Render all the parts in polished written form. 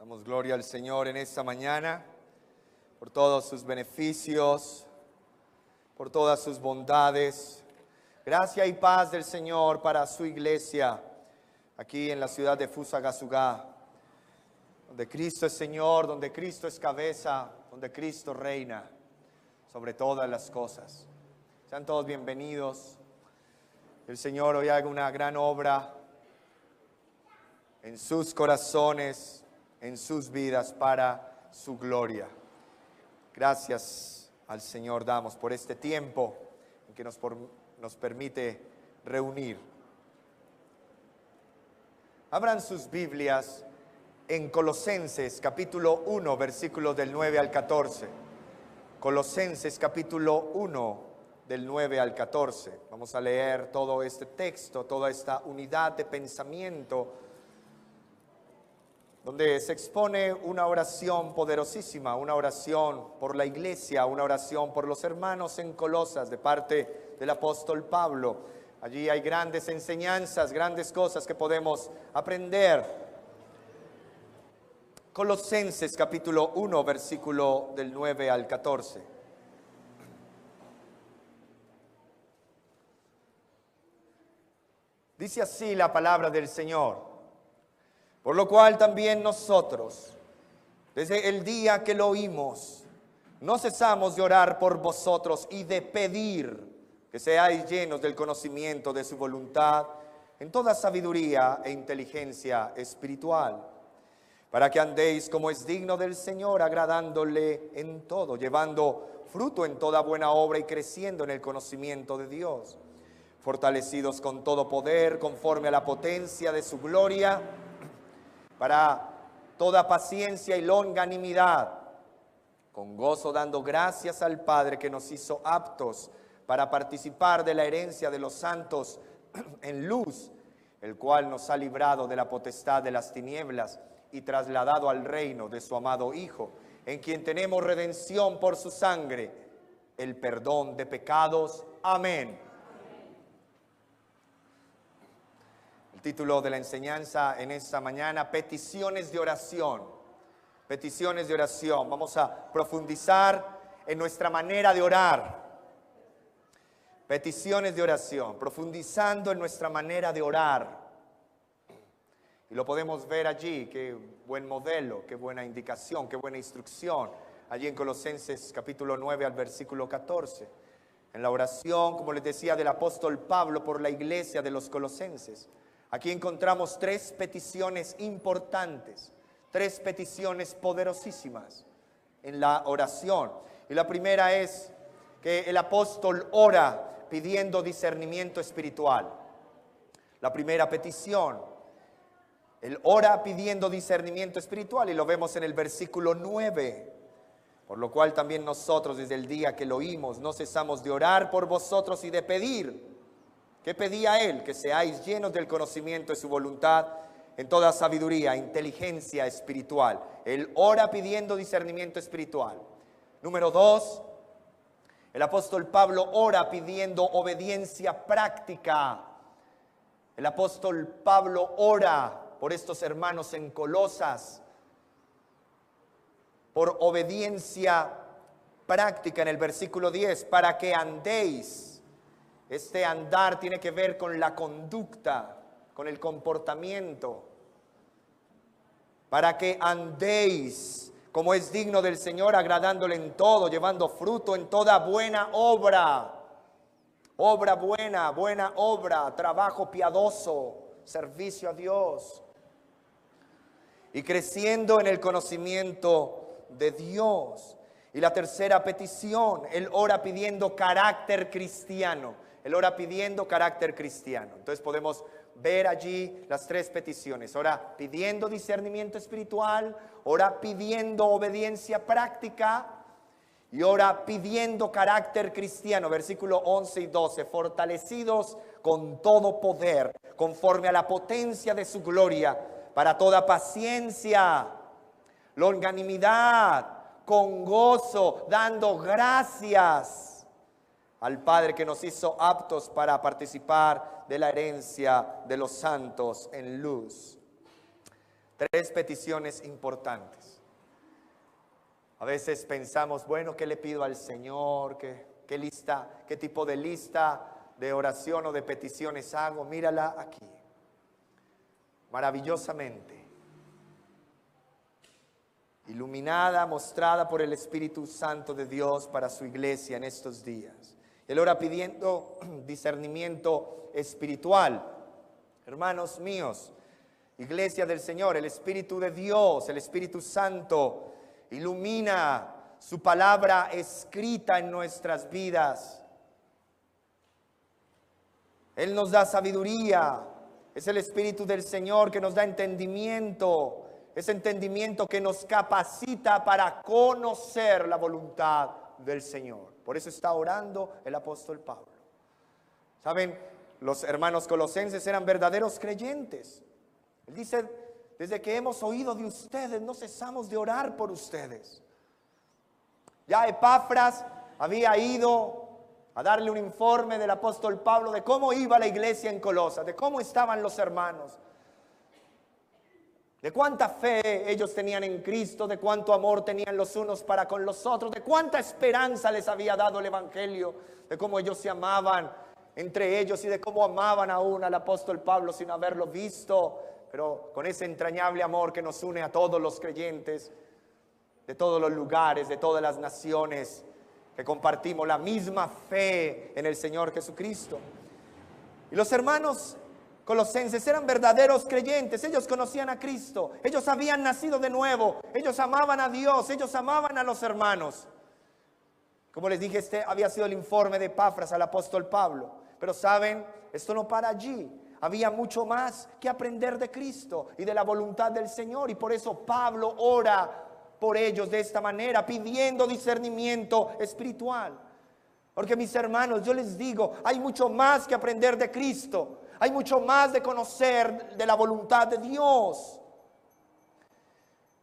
Damos gloria al Señor en esta mañana por todos sus beneficios, por todas sus bondades. Gracia y paz del Señor para su iglesia aquí en la ciudad de Fusagasugá, donde Cristo es Señor, donde Cristo es cabeza, donde Cristo reina sobre todas las cosas. Sean todos bienvenidos. El Señor hoy haga una gran obra en sus corazones, en sus vidas, para su gloria. Gracias al Señor damos por este tiempo en que nos permite reunir. Abran sus Biblias en Colosenses capítulo 1, versículos del 9 al 14. Colosenses capítulo 1, del 9 al 14. Vamos a leer todo este texto, toda esta unidad de pensamiento, donde se expone una oración poderosísima, una oración por la iglesia, una oración por los hermanos en Colosas de parte del apóstol Pablo. Allí hay grandes enseñanzas, grandes cosas que podemos aprender. Colosenses capítulo 1, versículo del 9 al 14. Dice así la palabra del Señor: por lo cual también nosotros, desde el día que lo oímos, no cesamos de orar por vosotros y de pedir que seáis llenos del conocimiento de su voluntad en toda sabiduría e inteligencia espiritual, para que andéis como es digno del Señor, agradándole en todo, llevando fruto en toda buena obra y creciendo en el conocimiento de Dios, fortalecidos con todo poder conforme a la potencia de su gloria, para toda paciencia y longanimidad, con gozo dando gracias al Padre que nos hizo aptos para participar de la herencia de los santos en luz, el cual nos ha librado de la potestad de las tinieblas y trasladado al reino de su amado Hijo, en quien tenemos redención por su sangre, el perdón de pecados. Amén. El título de la enseñanza en esta mañana: peticiones de oración. Peticiones de oración. Vamos a profundizar en nuestra manera de orar. Peticiones de oración, profundizando en nuestra manera de orar. Y lo podemos ver allí, qué buen modelo, qué buena indicación, qué buena instrucción. Allí en Colosenses capítulo 9 al versículo 14. En la oración, como les decía, del apóstol Pablo por la iglesia de los colosenses. Aquí encontramos tres peticiones importantes, tres peticiones poderosísimas en la oración. Y la primera es que el apóstol ora pidiendo discernimiento espiritual. La primera petición, él ora pidiendo discernimiento espiritual, y lo vemos en el versículo 9. Por lo cual también nosotros, desde el día que lo oímos, no cesamos de orar por vosotros y de pedir. ¿Qué pedía él? Que seáis llenos del conocimiento de su voluntad en toda sabiduría, inteligencia espiritual. Él ora pidiendo discernimiento espiritual. Número 2, el apóstol Pablo ora pidiendo obediencia práctica. El apóstol Pablo ora por estos hermanos en Colosas, por obediencia práctica en el versículo 10, para que andéis. Este andar tiene que ver con la conducta, con el comportamiento. Para que andéis como es digno del Señor, agradándole en todo, llevando fruto en toda buena obra. Obra buena, buena obra, trabajo piadoso, servicio a Dios. Y creciendo en el conocimiento de Dios. Y la tercera petición, él ora pidiendo carácter cristiano. Él ora pidiendo carácter cristiano. Entonces podemos ver allí las tres peticiones. Ora pidiendo discernimiento espiritual, ora pidiendo obediencia práctica y ora pidiendo carácter cristiano. Versículo 11 y 12. Fortalecidos con todo poder, conforme a la potencia de su gloria, para toda paciencia, longanimidad, con gozo, dando gracias al Padre que nos hizo aptos para participar de la herencia de los santos en luz. 3 peticiones importantes. A veces pensamos, bueno, ¿qué le pido al Señor? ¿Qué tipo de lista de oración o de peticiones hago? Mírala aquí. Maravillosamente. Iluminada, mostrada por el Espíritu Santo de Dios para su iglesia en estos días. Él ora pidiendo discernimiento espiritual. Hermanos míos, iglesia del Señor, el Espíritu de Dios, el Espíritu Santo, ilumina su palabra escrita en nuestras vidas. Él nos da sabiduría. Es el Espíritu del Señor que nos da entendimiento. Ese entendimiento que nos capacita para conocer la voluntad del Señor. Por eso está orando el apóstol Pablo. ¿Saben? Los hermanos colosenses eran verdaderos creyentes. Él dice, desde que hemos oído de ustedes, no cesamos de orar por ustedes. Ya Epafras había ido a darle un informe del apóstol Pablo de cómo iba la iglesia en Colosas, de cómo estaban los hermanos, de cuánta fe ellos tenían en Cristo, de cuánto amor tenían los unos para con los otros, de cuánta esperanza les había dado el evangelio, de cómo ellos se amaban entre ellos y de cómo amaban aún al apóstol Pablo sin haberlo visto, pero con ese entrañable amor que nos une a todos los creyentes de todos los lugares, de todas las naciones, que compartimos la misma fe en el Señor Jesucristo. Y los hermanos colosenses eran verdaderos creyentes. Ellos conocían a Cristo, ellos habían nacido de nuevo, ellos amaban a Dios, ellos amaban a los hermanos. Como les dije, este había sido el informe de Epafras al apóstol Pablo. Pero saben, esto no para allí. Había mucho más que aprender de Cristo y de la voluntad del Señor. Y por eso Pablo ora por ellos de esta manera, pidiendo discernimiento espiritual. Porque mis hermanos, yo les digo, hay mucho más que aprender de Cristo. Hay mucho más de conocer de la voluntad de Dios.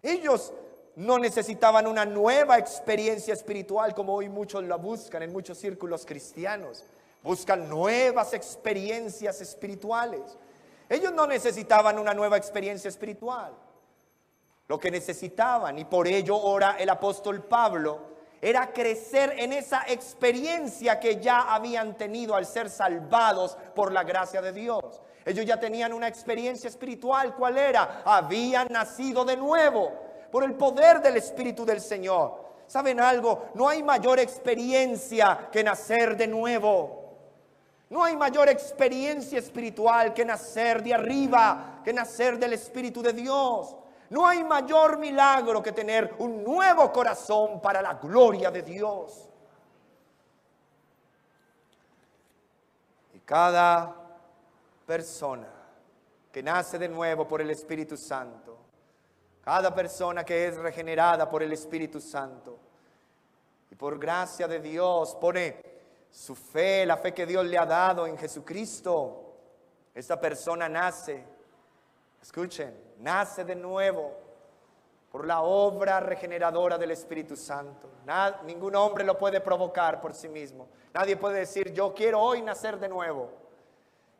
Ellos no necesitaban una nueva experiencia espiritual como hoy muchos la buscan en muchos círculos cristianos. Buscan nuevas experiencias espirituales. Ellos no necesitaban una nueva experiencia espiritual. Lo que necesitaban, y por ello ora el apóstol Pablo, era crecer en esa experiencia que ya habían tenido al ser salvados por la gracia de Dios. Ellos ya tenían una experiencia espiritual. ¿Cuál era? Habían nacido de nuevo por el poder del Espíritu del Señor. ¿Saben algo? No hay mayor experiencia que nacer de nuevo. No hay mayor experiencia espiritual que nacer de arriba, que nacer del Espíritu de Dios. No hay mayor milagro que tener un nuevo corazón para la gloria de Dios. Y cada persona que nace de nuevo por el Espíritu Santo, cada persona que es regenerada por el Espíritu Santo y por gracia de Dios pone su fe, la fe que Dios le ha dado en Jesucristo, esta persona nace, escuchen, nace de nuevo por la obra regeneradora del Espíritu Santo. Ningún hombre lo puede provocar por sí mismo. Nadie puede decir, yo quiero hoy nacer de nuevo.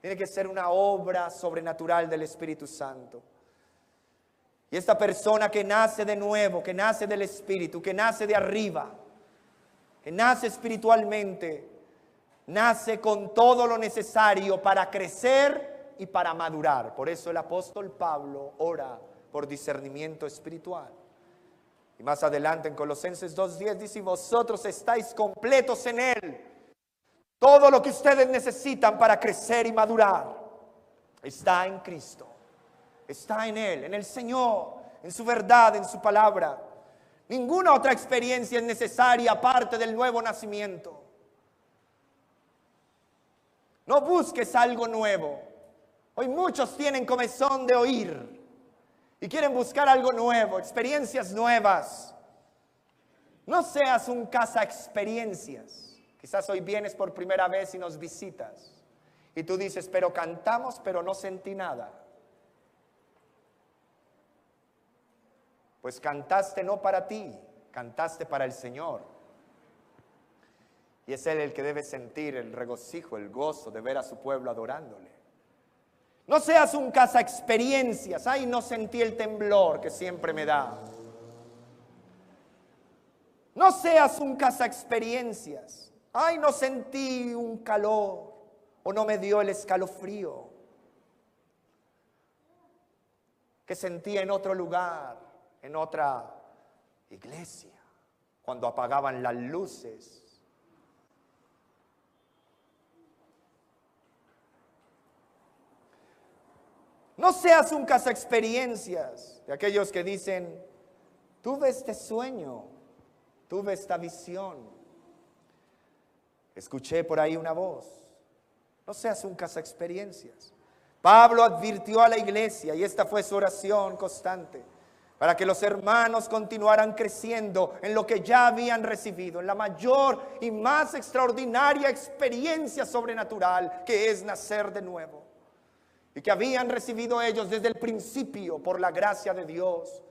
Tiene que ser una obra sobrenatural del Espíritu Santo. Y esta persona que nace de nuevo, que nace del Espíritu, que nace de arriba, que nace espiritualmente, nace con todo lo necesario para crecer y para madurar. Por eso el apóstol Pablo ora por discernimiento espiritual. Y más adelante en Colosenses 2:10 dice, vosotros estáis completos en Él. Todo lo que ustedes necesitan para crecer y madurar está en Cristo. Está en Él, en el Señor, en su verdad, en su palabra. Ninguna otra experiencia es necesaria aparte del nuevo nacimiento. No busques algo nuevo. Hoy muchos tienen comezón de oír y quieren buscar algo nuevo, experiencias nuevas. No seas un cazaexperiencias. Quizás hoy vienes por primera vez y nos visitas y tú dices, pero cantamos, pero no sentí nada. Pues cantaste no para ti, cantaste para el Señor. Y es Él el que debe sentir el regocijo, el gozo de ver a su pueblo adorándole. No seas un cazaexperiencias. Ay, no sentí el temblor que siempre me da. No seas un cazaexperiencias. Ay, no sentí un calor o no me dio el escalofrío que sentí en otro lugar, en otra iglesia, cuando apagaban las luces. No seas un cazaexperiencias de aquellos que dicen, tuve este sueño, tuve esta visión, escuché por ahí una voz. No seas un cazaexperiencias. Pablo advirtió a la iglesia, y esta fue su oración constante, para que los hermanos continuaran creciendo en lo que ya habían recibido, en la mayor y más extraordinaria experiencia sobrenatural que es nacer de nuevo, y que habían recibido ellos desde el principio por la gracia de Dios,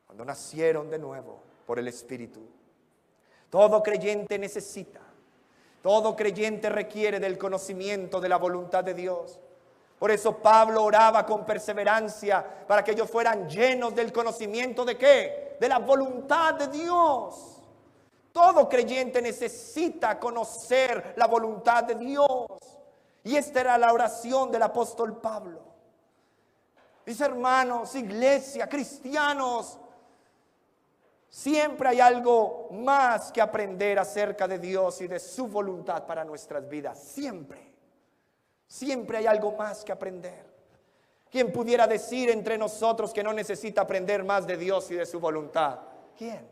cuando nacieron de nuevo por el Espíritu. Todo creyente necesita, todo creyente requiere del conocimiento de la voluntad de Dios. Por eso Pablo oraba con perseverancia para que ellos fueran llenos del conocimiento ¿de qué? De la voluntad de Dios. Todo creyente necesita conocer la voluntad de Dios. Y esta era la oración del apóstol Pablo. Mis hermanos, iglesia, cristianos, siempre hay algo más que aprender acerca de Dios y de su voluntad para nuestras vidas. Siempre hay algo más que aprender. ¿Quién pudiera decir entre nosotros que no necesita aprender más de Dios y de su voluntad? ¿Quién?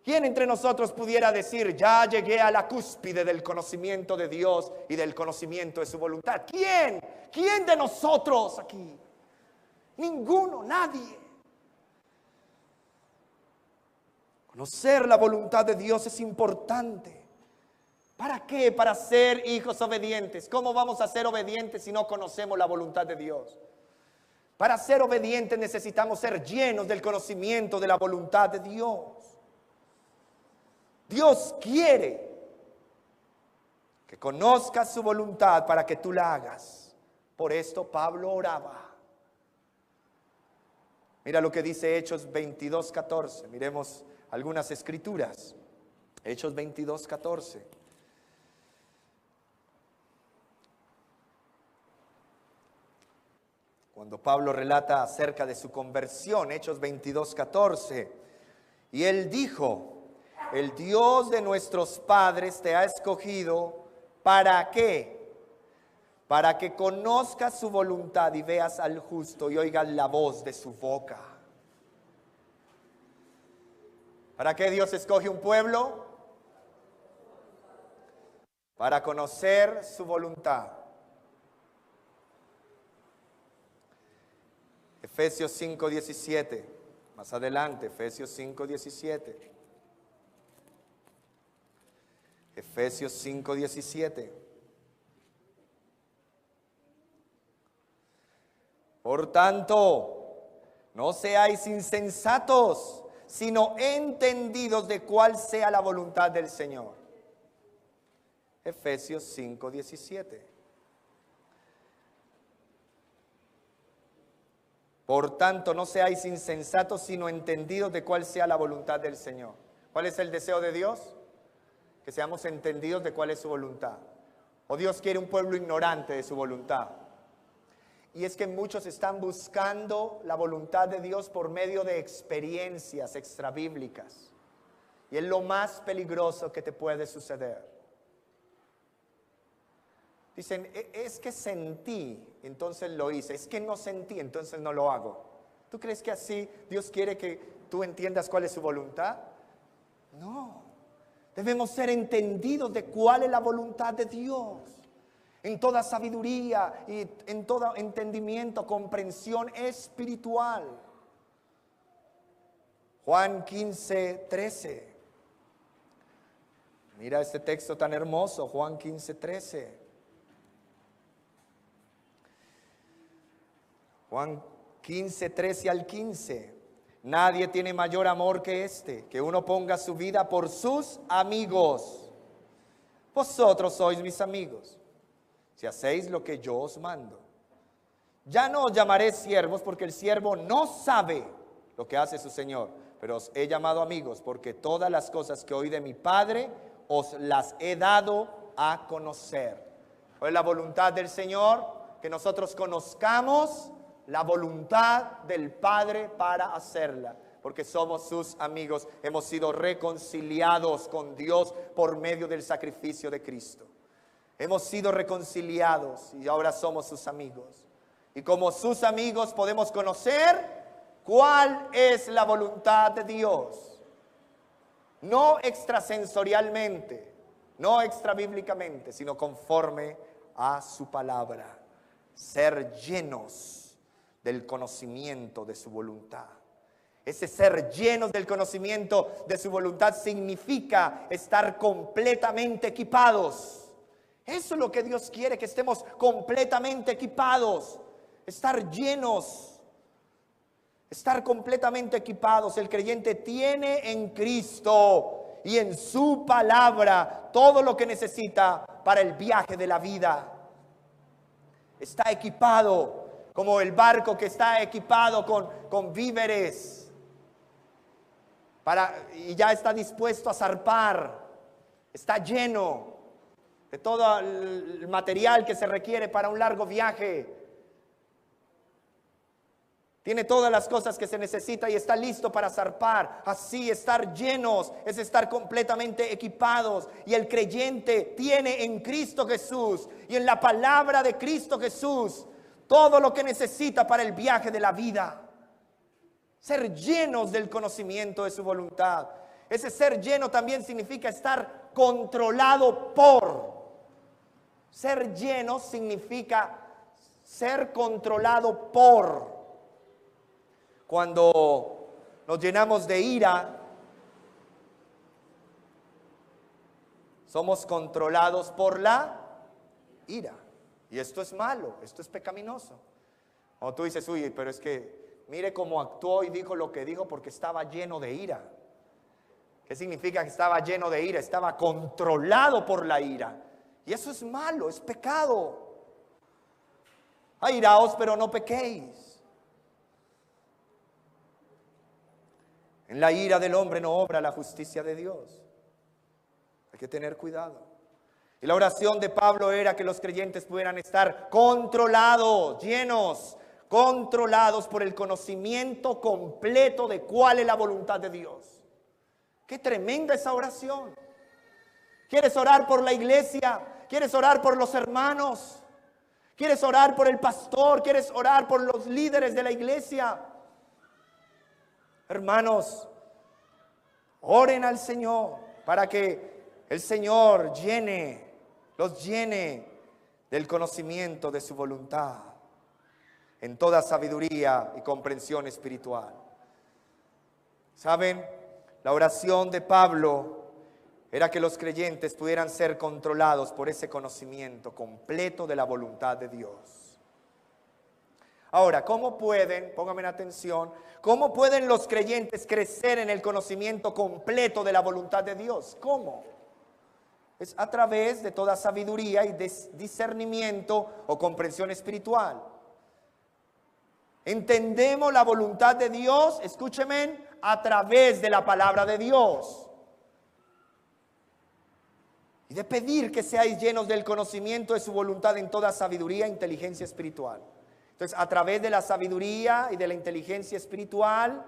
¿Quién entre nosotros pudiera decir, ya llegué a la cúspide del conocimiento de Dios y del conocimiento de su voluntad? ¿Quién? ¿Quién de nosotros aquí? Ninguno, nadie. Conocer la voluntad de Dios es importante. ¿Para qué? Para ser hijos obedientes. ¿Cómo vamos a ser obedientes si no conocemos la voluntad de Dios? Para ser obedientes necesitamos ser llenos del conocimiento de la voluntad de Dios. Dios quiere que conozcas su voluntad para que tú la hagas. Por esto Pablo oraba. Mira lo que dice Hechos 22:14. Miremos algunas escrituras. Hechos 22:14. Cuando Pablo relata acerca de su conversión, Hechos 22:14, y él dijo, el Dios de nuestros padres te ha escogido, ¿para qué? Para que conozcas su voluntad y veas al justo y oigas la voz de su boca. ¿Para qué Dios escoge un pueblo? Para conocer su voluntad. Efesios 5:17. Más adelante, Efesios 5:17. Efesios 5:17. Por tanto, no seáis insensatos, sino entendidos de cuál sea la voluntad del Señor. Efesios 5:17. Por tanto, no seáis insensatos, sino entendidos de cuál sea la voluntad del Señor. ¿Cuál es el deseo de Dios? Que seamos entendidos de cuál es su voluntad. O Dios quiere un pueblo ignorante de su voluntad. Y es que muchos están buscando la voluntad de Dios por medio de experiencias extrabíblicas. Y es lo más peligroso que te puede suceder. Dicen, es que sentí, entonces lo hice. Es que no sentí, entonces no lo hago. ¿Tú crees que así Dios quiere que tú entiendas cuál es su voluntad? No. Debemos ser entendidos de cuál es la voluntad de Dios. En toda sabiduría y en todo entendimiento, comprensión espiritual. Juan 15:13. Mira este texto tan hermoso, Juan 15:13. Juan 15:13 al 15. Nadie tiene mayor amor que este, que uno ponga su vida por sus amigos. Vosotros sois mis amigos, si hacéis lo que yo os mando. Ya no os llamaré siervos, porque el siervo no sabe lo que hace su Señor, pero os he llamado amigos, porque todas las cosas que oí de mi Padre os las he dado a conocer. ¿Cuál es la voluntad del Señor? Que nosotros conozcamos la voluntad del Padre para hacerla, porque somos sus amigos. Hemos sido reconciliados con Dios por medio del sacrificio de Cristo. Hemos sido reconciliados y ahora somos sus amigos. Y como sus amigos podemos conocer cuál es la voluntad de Dios. No extrasensorialmente, no extrabíblicamente, sino conforme a su palabra. Ser llenos del conocimiento de su voluntad. Ese ser llenos del conocimiento de su voluntad significa estar completamente equipados. Eso es lo que Dios quiere, que estemos completamente equipados. Estar llenos, estar completamente equipados. El creyente tiene en Cristo y en su palabra todo lo que necesita para el viaje de la vida. Está equipado como el barco que está equipado con víveres y ya está dispuesto a zarpar. Está lleno de todo el material que se requiere para un largo viaje. Tiene todas las cosas que se necesita y está listo para zarpar. Así, estar llenos es estar completamente equipados. Y el creyente tiene en Cristo Jesús y en la palabra de Cristo Jesús todo lo que necesita para el viaje de la vida. Ser llenos del conocimiento de su voluntad. Ese ser lleno también significa estar controlado por. Ser lleno significa ser controlado por. Cuando nos llenamos de ira, somos controlados por la ira. Y esto es malo, esto es pecaminoso. O tú dices, uy, pero es que mire cómo actuó y dijo lo que dijo porque estaba lleno de ira. ¿Qué significa que estaba lleno de ira? Estaba controlado por la ira. Y eso es malo, es pecado. Airaos, pero no pequéis. En la ira del hombre no obra la justicia de Dios. Hay que tener cuidado. Y la oración de Pablo era que los creyentes pudieran estar controlados, llenos, controlados por el conocimiento completo de cuál es la voluntad de Dios. Qué tremenda esa oración. ¿Quieres orar por la iglesia? ¿Quieres orar por los hermanos? ¿Quieres orar por el pastor? ¿Quieres orar por los líderes de la iglesia? Hermanos, oren al Señor para que el Señor los llene del conocimiento de su voluntad en toda sabiduría y comprensión espiritual. ¿Saben? La oración de Pablo era que los creyentes pudieran ser controlados por ese conocimiento completo de la voluntad de Dios. Ahora, ¿cómo pueden, pónganme atención, cómo pueden los creyentes crecer en el conocimiento completo de la voluntad de Dios? ¿Cómo? Es a través de toda sabiduría y discernimiento o comprensión espiritual. Entendemos la voluntad de Dios, escúchenme, a través de la palabra de Dios. Y de pedir que seáis llenos del conocimiento de su voluntad en toda sabiduría e inteligencia espiritual. Entonces, a través de la sabiduría y de la inteligencia espiritual,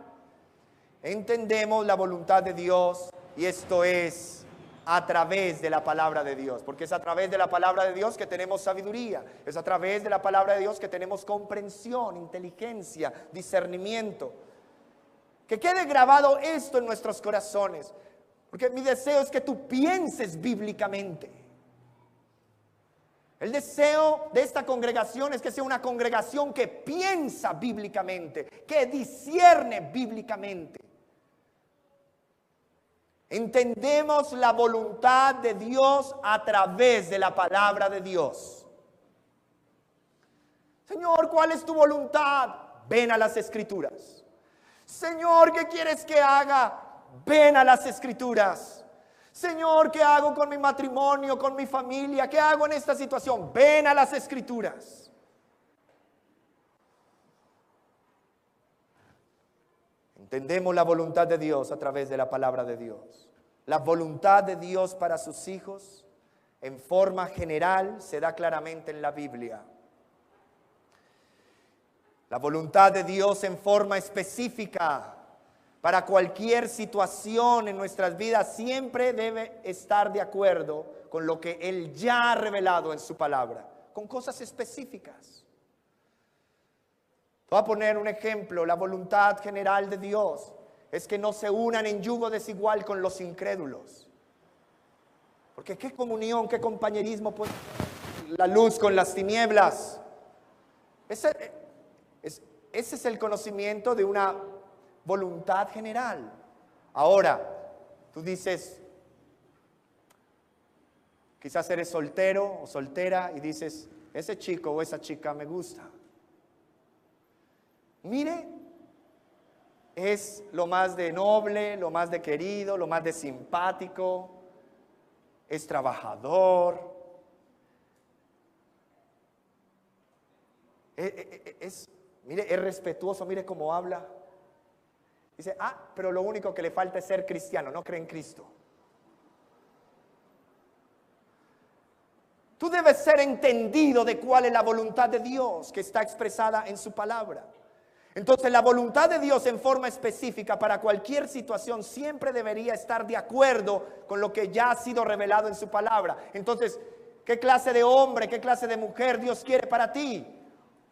entendemos la voluntad de Dios, y esto es a través de la palabra de Dios, porque es a través de la palabra de Dios que tenemos sabiduría, es a través de la palabra de Dios que tenemos comprensión, inteligencia, discernimiento. Que quede grabado esto en nuestros corazones, porque mi deseo es que tú pienses bíblicamente. El deseo de esta congregación es que sea una congregación que piensa bíblicamente, que discierne bíblicamente. Entendemos la voluntad de Dios a través de la palabra de Dios. Señor, ¿cuál es tu voluntad? Ven a las Escrituras. Señor, ¿qué quieres que haga? Ven a las Escrituras. Señor, ¿qué hago con mi matrimonio, con mi familia? ¿Qué hago en esta situación? Ven a las Escrituras. Entendemos la voluntad de Dios a través de la palabra de Dios. La voluntad de Dios para sus hijos, en forma general, se da claramente en la Biblia. La voluntad de Dios en forma específica para cualquier situación en nuestras vidas siempre debe estar de acuerdo con lo que Él ya ha revelado en su palabra, con cosas específicas. Voy a poner un ejemplo. La voluntad general de Dios es que no se unan en yugo desigual con los incrédulos. Porque qué comunión, qué compañerismo puede la luz con las tinieblas. Ese es el conocimiento de una voluntad general. Ahora, tú dices, quizás eres soltero o soltera y dices, ese chico o esa chica me gusta. Mire, es lo más de noble, lo más de querido, lo más de simpático, es trabajador, mire, es respetuoso, mire cómo habla. Dice, pero lo único que le falta es ser cristiano, no cree en Cristo. Tú debes ser entendido de cuál es la voluntad de Dios que está expresada en su palabra. Entonces, la voluntad de Dios en forma específica para cualquier situación siempre debería estar de acuerdo con lo que ya ha sido revelado en su palabra. Entonces, ¿qué clase de hombre, qué clase de mujer Dios quiere para ti?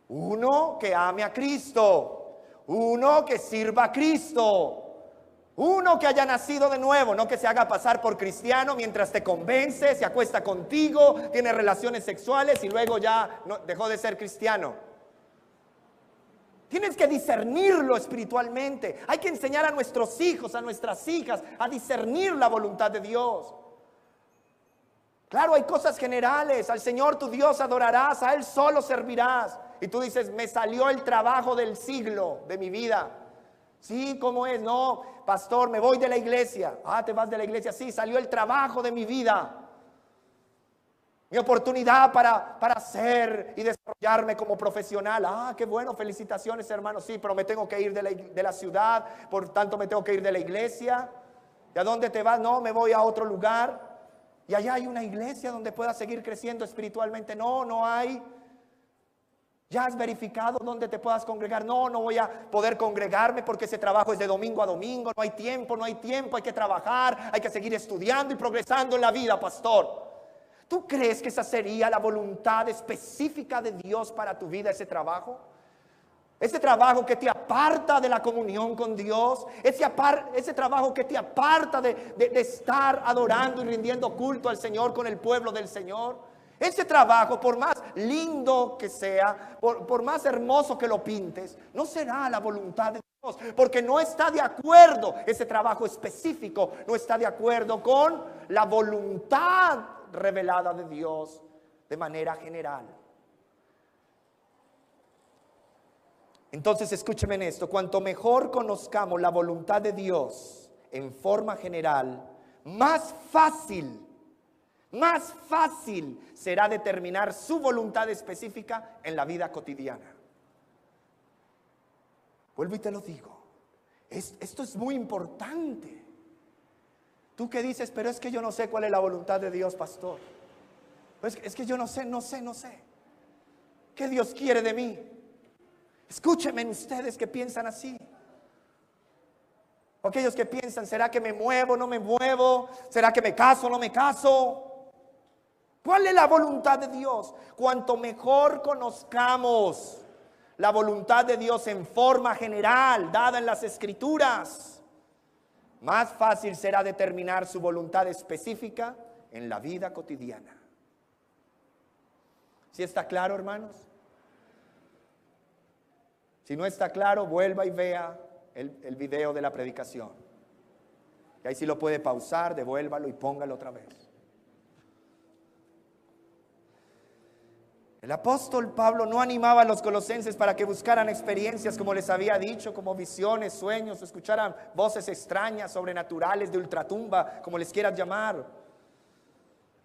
Uno que ame a Cristo, uno que sirva a Cristo, uno que haya nacido de nuevo, no que se haga pasar por cristiano mientras te convence, se acuesta contigo, tiene relaciones sexuales y luego ya dejó de ser cristiano. Tienes que discernirlo espiritualmente. Hay que enseñar a nuestros hijos, a nuestras hijas, a discernir la voluntad de Dios. Claro, hay cosas generales. Al Señor tu Dios adorarás, a Él solo servirás. Y tú dices, me salió el trabajo del siglo de mi vida. Sí, ¿cómo es? No, pastor, me voy de la iglesia. ¿Te vas de la iglesia? Sí, salió el trabajo de mi vida. Mi oportunidad para ser y desarrollarme como profesional. Qué bueno, felicitaciones, hermano. Sí, pero me tengo que ir de la ciudad, por tanto me tengo que ir de la iglesia. ¿Y a dónde te vas? No, me voy a otro lugar. Y allá hay una iglesia donde puedas seguir creciendo espiritualmente. No, no hay. ¿Ya has verificado dónde te puedas congregar? No, no voy a poder congregarme porque ese trabajo es de domingo a domingo. No hay tiempo, hay que trabajar, hay que seguir estudiando y progresando en la vida, pastor. ¿Tú crees que esa sería la voluntad específica de Dios para tu vida, ese trabajo? Ese trabajo que te aparta de la comunión con Dios, ese trabajo que te aparta de estar adorando y rindiendo culto al Señor con el pueblo del Señor. Ese trabajo, por más lindo que sea, por más hermoso que lo pintes, no será la voluntad de Dios, porque no está de acuerdo, ese trabajo específico no está de acuerdo con la voluntad revelada de Dios de manera general. Entonces, escúcheme en esto: cuanto mejor conozcamos la voluntad de Dios en forma general, más fácil será determinar su voluntad específica en la vida cotidiana. Vuelvo y te lo digo, esto es muy importante. Tú que dices, pero es que yo no sé cuál es la voluntad de Dios, pastor. Pues es que yo no sé. ¿Qué Dios quiere de mí? Escúchenme ustedes que piensan así. O aquellos que piensan, ¿será que me muevo, no me muevo? ¿Será que me caso, no me caso? ¿Cuál es la voluntad de Dios? Cuanto mejor conozcamos la voluntad de Dios en forma general, dada en las Escrituras, más fácil será determinar su voluntad específica en la vida cotidiana. ¿Sí está claro, hermanos? Si no está claro, vuelva y vea el video de la predicación. Y ahí sí lo puede pausar, devuélvalo y póngalo otra vez. El apóstol Pablo no animaba a los colosenses para que buscaran experiencias como les había dicho, como visiones, sueños, escucharan voces extrañas, sobrenaturales, de ultratumba, como les quieras llamar.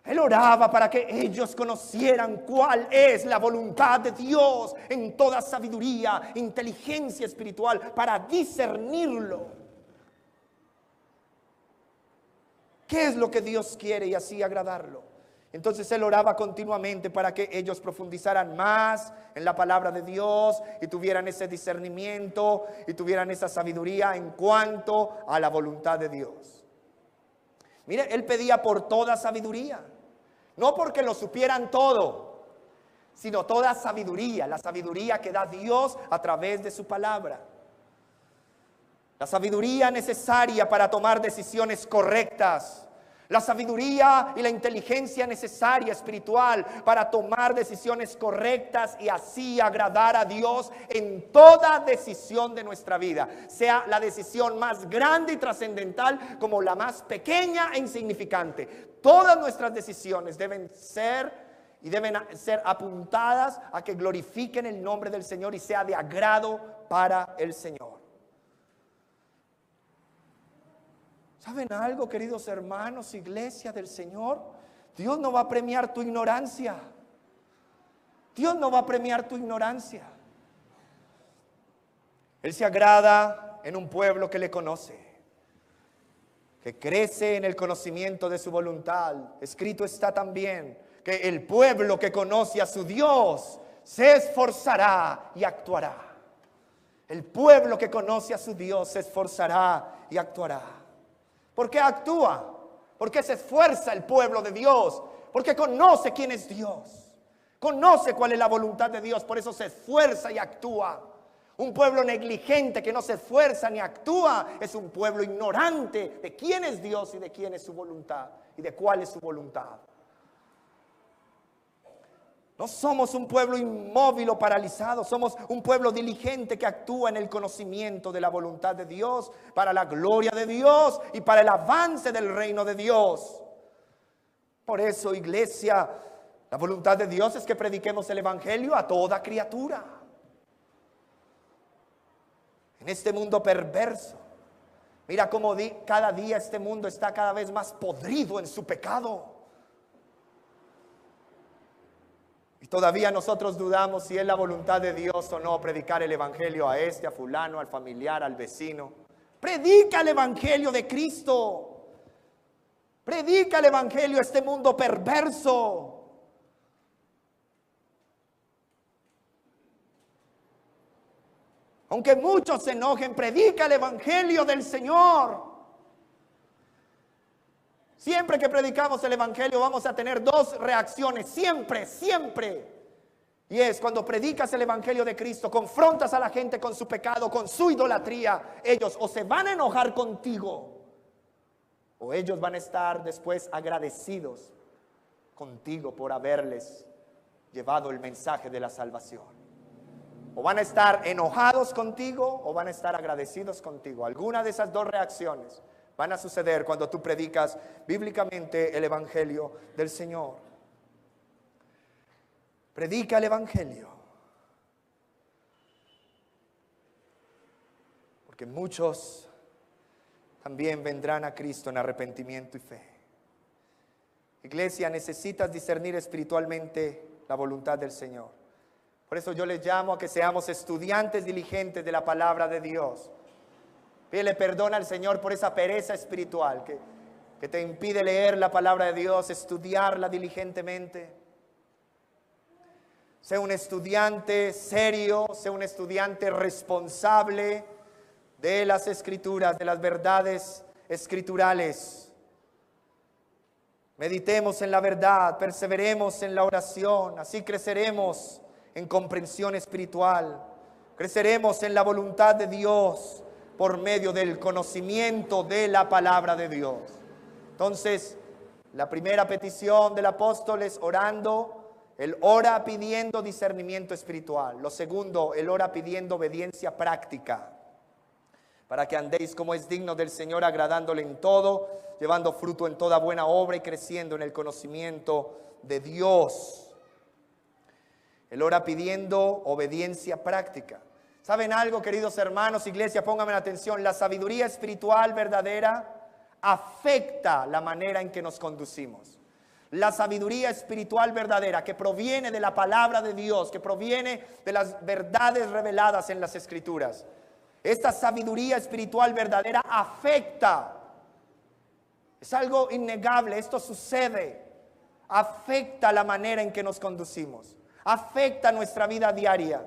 Él oraba para que ellos conocieran cuál es la voluntad de Dios en toda sabiduría, inteligencia espiritual, para discernirlo. ¿Qué es lo que Dios quiere y así agradarlo? Entonces él oraba continuamente para que ellos profundizaran más en la palabra de Dios y tuvieran ese discernimiento y tuvieran esa sabiduría en cuanto a la voluntad de Dios. Mire, él pedía por toda sabiduría, no porque lo supieran todo, sino toda sabiduría, la sabiduría que da Dios a través de su palabra. La sabiduría necesaria para tomar decisiones correctas. La sabiduría y la inteligencia necesaria espiritual para tomar decisiones correctas y así agradar a Dios en toda decisión de nuestra vida. Sea la decisión más grande y trascendental como la más pequeña e insignificante. Todas nuestras decisiones deben ser apuntadas a que glorifiquen el nombre del Señor y sea de agrado para el Señor. ¿Saben algo, queridos hermanos, iglesia del Señor? Dios no va a premiar tu ignorancia. Dios no va a premiar tu ignorancia. Él se agrada en un pueblo que le conoce, que crece en el conocimiento de su voluntad. Escrito está también que el pueblo que conoce a su Dios se esforzará y actuará. El pueblo que conoce a su Dios se esforzará y actuará. ¿Por qué actúa? Porque se esfuerza el pueblo de Dios, porque conoce quién es Dios, conoce cuál es la voluntad de Dios, por eso se esfuerza y actúa. Un pueblo negligente que no se esfuerza ni actúa es un pueblo ignorante de quién es Dios y de quién es su voluntad y de cuál es su voluntad. No somos un pueblo inmóvil o paralizado, somos un pueblo diligente que actúa en el conocimiento de la voluntad de Dios, para la gloria de Dios y para el avance del reino de Dios. Por eso, iglesia, la voluntad de Dios es que prediquemos el evangelio a toda criatura. En este mundo perverso, mira cómo cada día este mundo está cada vez más podrido en su pecado. Y todavía nosotros dudamos si es la voluntad de Dios o no predicar el evangelio a este, a fulano, al familiar, al vecino. Predica el evangelio de Cristo. Predica el evangelio a este mundo perverso. Aunque muchos se enojen, predica el evangelio del Señor. Siempre que predicamos el evangelio vamos a tener dos reacciones, siempre. Y es cuando predicas el evangelio de Cristo, confrontas a la gente con su pecado, con su idolatría. Ellos o se van a enojar contigo, o ellos van a estar después agradecidos contigo por haberles llevado el mensaje de la salvación. O van a estar enojados contigo o van a estar agradecidos contigo. Alguna de esas dos reacciones van a suceder cuando tú predicas bíblicamente el evangelio del Señor. Predica el evangelio. Porque muchos también vendrán a Cristo en arrepentimiento y fe. Iglesia, necesitas discernir espiritualmente la voluntad del Señor. Por eso yo les llamo a que seamos estudiantes diligentes de la palabra de Dios. Pídele perdón al Señor por esa pereza espiritual que te impide leer la palabra de Dios, estudiarla diligentemente. Sé un estudiante serio, sé un estudiante responsable de las escrituras, de las verdades escriturales. Meditemos en la verdad, perseveremos en la oración, así creceremos en comprensión espiritual, creceremos en la voluntad de Dios por medio del conocimiento de la palabra de Dios. Entonces, la primera petición del apóstol es orando. Él ora pidiendo discernimiento espiritual. Lo segundo, él ora pidiendo obediencia práctica, para que andéis como es digno del Señor, agradándole en todo, llevando fruto en toda buena obra y creciendo en el conocimiento de Dios. Él ora pidiendo obediencia práctica. ¿Saben algo, queridos hermanos, iglesia? Pónganme atención. La sabiduría espiritual verdadera afecta la manera en que nos conducimos. La sabiduría espiritual verdadera que proviene de la palabra de Dios, que proviene de las verdades reveladas en las Escrituras. Esta sabiduría espiritual verdadera afecta. Es algo innegable, esto sucede. Afecta la manera en que nos conducimos. Afecta nuestra vida diaria.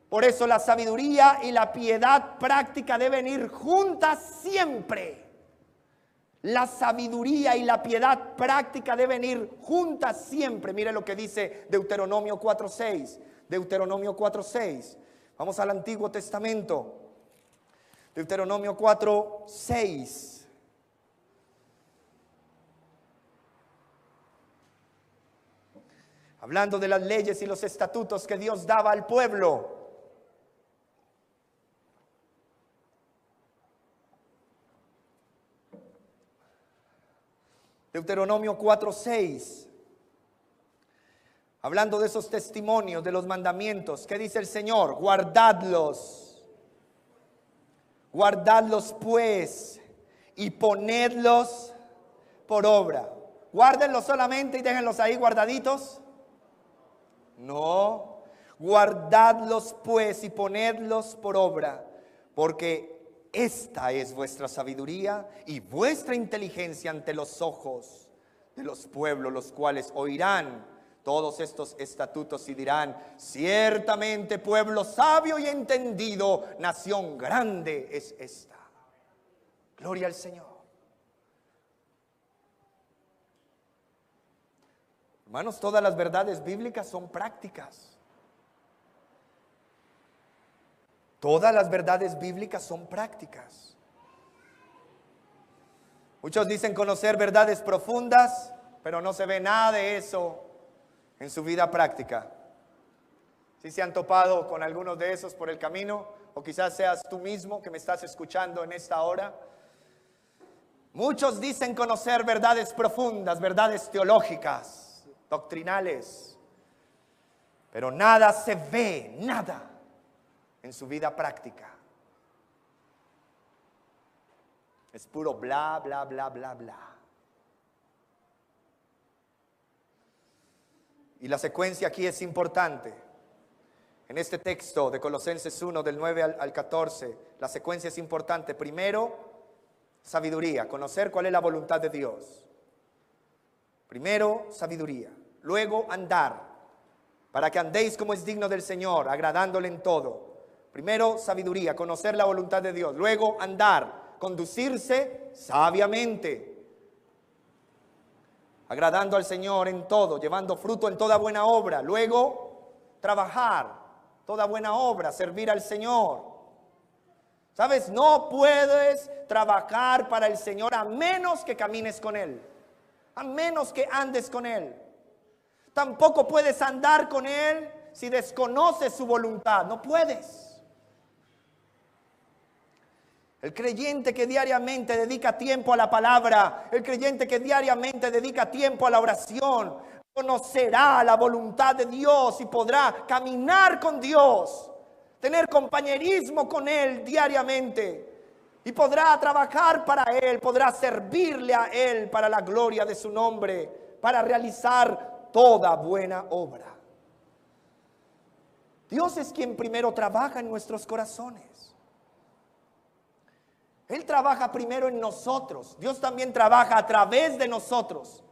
Por eso la sabiduría y la piedad práctica deben ir juntas siempre. La sabiduría y la piedad práctica deben ir juntas siempre. Mire lo que dice Deuteronomio 4:6. Deuteronomio 4:6. Vamos al Antiguo Testamento. Deuteronomio 4:6. Hablando de las leyes y los estatutos que Dios daba al pueblo. Deuteronomio 4:6. Hablando de esos testimonios, de los mandamientos. ¿Qué dice el Señor? Guardadlos. Guardadlos pues y ponedlos por obra. Guárdenlos solamente y déjenlos ahí guardaditos. No. Guardadlos pues y ponedlos por obra. Porque esta es vuestra sabiduría y vuestra inteligencia ante los ojos de los pueblos, los cuales oirán todos estos estatutos y dirán: ciertamente pueblo sabio y entendido, nación grande es esta. Gloria al Señor. Hermanos, todas las verdades bíblicas son prácticas. Todas las verdades bíblicas son prácticas. Muchos dicen conocer verdades profundas, pero no se ve nada de eso en su vida práctica. ¿Sí se han topado con algunos de esos por el camino? O quizás seas tú mismo que me estás escuchando en esta hora. Muchos dicen conocer verdades profundas, verdades teológicas, doctrinales, pero nada se ve, nada en su vida práctica. Es puro bla, bla, bla, bla, bla. Y la secuencia aquí es importante. En este texto de Colosenses 1, del 9 al 14, la secuencia es importante. Primero, sabiduría, conocer cuál es la voluntad de Dios. Primero, sabiduría. Luego, andar, para que andéis como es digno del Señor, agradándole en todo. Primero, sabiduría, conocer la voluntad de Dios. Luego, andar, conducirse sabiamente, agradando al Señor en todo, llevando fruto en toda buena obra. Luego, trabajar, toda buena obra, servir al Señor. ¿Sabes? No puedes trabajar para el Señor a menos que camines con Él, a menos que andes con Él. Tampoco puedes andar con Él si desconoces su voluntad. No puedes. El creyente que diariamente dedica tiempo a la palabra, el creyente que diariamente dedica tiempo a la oración, conocerá la voluntad de Dios y podrá caminar con Dios, tener compañerismo con Él diariamente y podrá trabajar para Él, podrá servirle a Él para la gloria de su nombre, para realizar toda buena obra. Dios es quien primero trabaja en nuestros corazones. Él trabaja primero en nosotros. Dios también trabaja a través de nosotros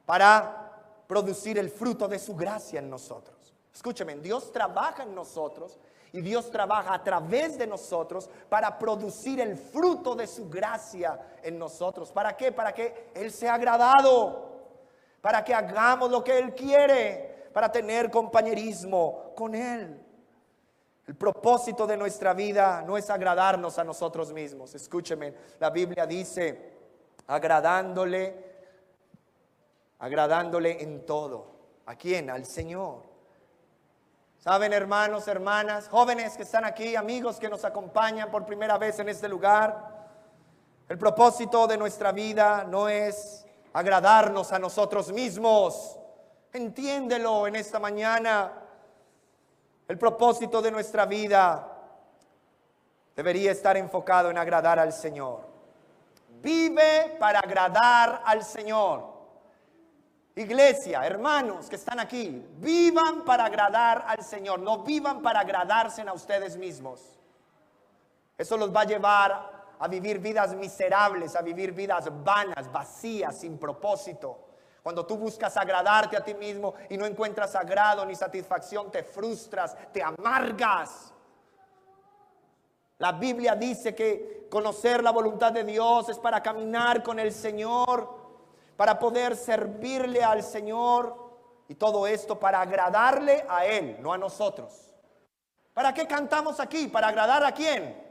para producir el fruto de su gracia en nosotros. Escúcheme, Dios trabaja en nosotros y Dios trabaja a través de nosotros para producir el fruto de su gracia en nosotros. ¿Para qué? Para que Él sea agradado, para que hagamos lo que Él quiere, para tener compañerismo con Él. El propósito de nuestra vida no es agradarnos a nosotros mismos. Escúcheme, la Biblia dice, agradándole en todo. ¿A quién? Al Señor. ¿Saben, hermanos, hermanas, jóvenes que están aquí, amigos que nos acompañan por primera vez en este lugar? El propósito de nuestra vida no es agradarnos a nosotros mismos. Entiéndelo en esta mañana. El propósito de nuestra vida debería estar enfocado en agradar al Señor. Vive para agradar al Señor. Iglesia, hermanos que están aquí, vivan para agradar al Señor. No vivan para agradarse a ustedes mismos. Eso los va a llevar a vivir vidas miserables, a vivir vidas vanas, vacías, sin propósito. Cuando tú buscas agradarte a ti mismo y no encuentras agrado ni satisfacción, te frustras, te amargas. La Biblia dice que conocer la voluntad de Dios es para caminar con el Señor, para poder servirle al Señor, y todo esto para agradarle a Él, no a nosotros. ¿Para qué cantamos aquí? ¿Para agradar a quién?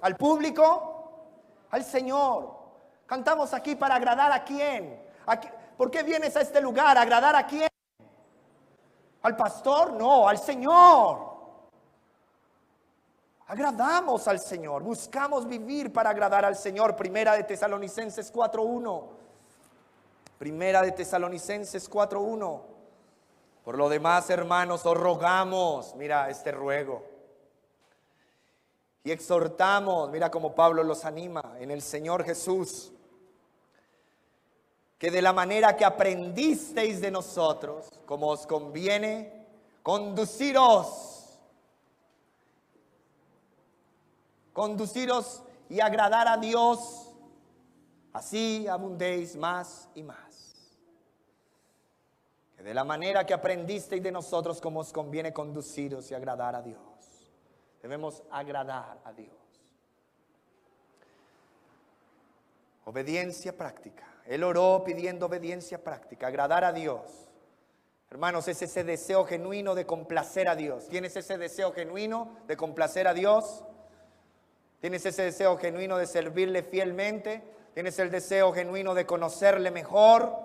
¿Al público? Al Señor. Cantamos aquí para agradar a quién. ¿Por qué vienes a este lugar? ¿A agradar a quién? ¿Al pastor? No, al Señor. Agradamos al Señor, buscamos vivir para agradar al Señor. Primera de Tesalonicenses 4:1. Primera de Tesalonicenses 4:1. Por lo demás, hermanos, os rogamos, mira este ruego, y exhortamos, mira cómo Pablo los anima en el Señor Jesús, que de la manera que aprendisteis de nosotros, como os conviene, conduciros y agradar a Dios, así abundéis más y más. Que de la manera que aprendisteis de nosotros, como os conviene, conduciros y agradar a Dios. Debemos agradar a Dios. Obediencia práctica. Él oró pidiendo obediencia práctica, agradar a Dios. Hermanos, es ese deseo genuino de complacer a Dios. ¿Tienes ese deseo genuino de complacer a Dios? ¿Tienes ese deseo genuino de servirle fielmente? ¿Tienes el deseo genuino de conocerle mejor?